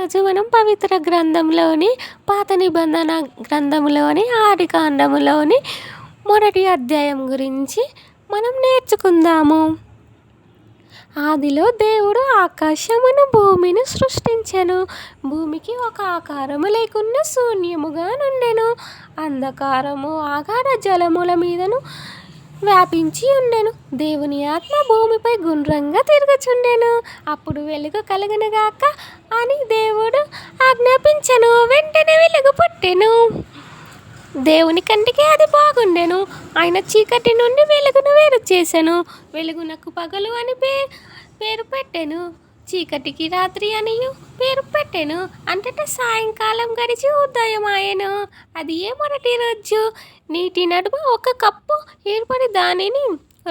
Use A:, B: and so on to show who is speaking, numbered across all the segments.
A: ఈరోజు మనం పవిత్ర గ్రంథంలోని పాత నిబంధన గ్రంథంలోని ఆదికాండములోని మొదటి అధ్యాయం గురించి మనం నేర్చుకుందాము. ఆదిలో దేవుడు ఆకాశమును భూమిని సృష్టించెను. భూమికి ఒక ఆకారము లేకుండా శూన్యముగా నుండెను. అంధకారము ఆగాధ జలముల మీదను వ్యాపించి ఉండెను. దేవుని ఆత్మ భూమిపై గుండ్రంగా తిరుగుచుండెను. అప్పుడు వెలుగు కలుగునుగాక అని దేవుడు ఆజ్ఞాపించెను. వెంటనే వెలుగు పుట్టెను. దేవుని కంటికి అది బాగుండెను. ఆయన చీకటి నుండి వెలుగును వేరు చేసెను. వెలుగునకు పగలు అని పేరు పెట్టెను. చీకటికి రాత్రి అనియు పేరు పెట్టెను. అంతటా సాయంకాలం గడిచి ఉదయమాయెను. అది మొదటి రోజు. నీటి నడుమ ఒక కప్పు ఏర్పడి దానిని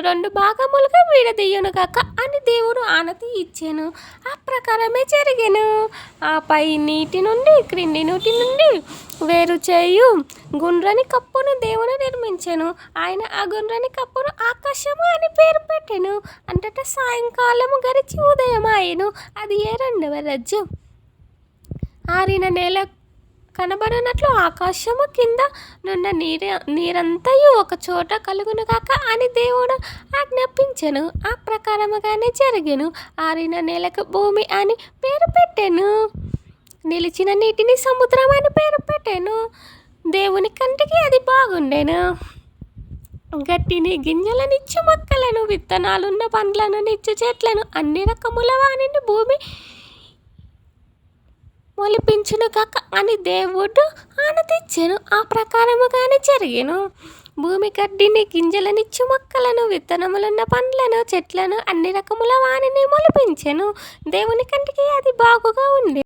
A: 2 భాగములుగా విడదీయునుగాక అని దేవుడు ఆనతి ఇచ్చెను. ఆ ప్రకారమే జరిగెను. ఆపై నీటి నుండి క్రింది నీటి నుండి వేరు చేయు గుండ్రని కప్పును దేవుడు నిర్మించెను. ఆయన ఆ గుండ్రని కప్పును ఆకాశము అని పేరు పెట్టెను. అంతటా సాయంకాలము గడిచి ఉదయమాయెను. అది 2వ రోజు. ఆరిన నేల కనబడినట్లు ఆకాశము కింద నున్న నీరంతయు ఒక చోట కలుగునుగాక అని దేవుడు ఆజ్ఞాపించెను. ఆ ప్రకారముగానే జరిగెను. ఆరిన నేలకు భూమి అని పేరు పెట్టెను. నిలిచిన నీటిని సముద్రం అని పేరు పెట్టెను. దేవుని కంటికి అది బాగుండెను. గట్టిని గింజలనిచ్చు మొక్కలను, విత్తనాలున్న పండ్లను నిచ్చు చెట్లను, అన్ని రకముల వానిని భూమి మొలిపించునుగాక అని దేవుడు ఆనతిచ్చెను. ఆ ప్రకారముగానే జరిగెను. భూమి గడ్డిని, గింజలనిచ్చు మొక్కలను, విత్తనములున్న పండ్లను, చెట్లను, అన్ని రకముల వానిని మొలిపించెను. దేవుని కంటికి అది బాగుగా ఉంది.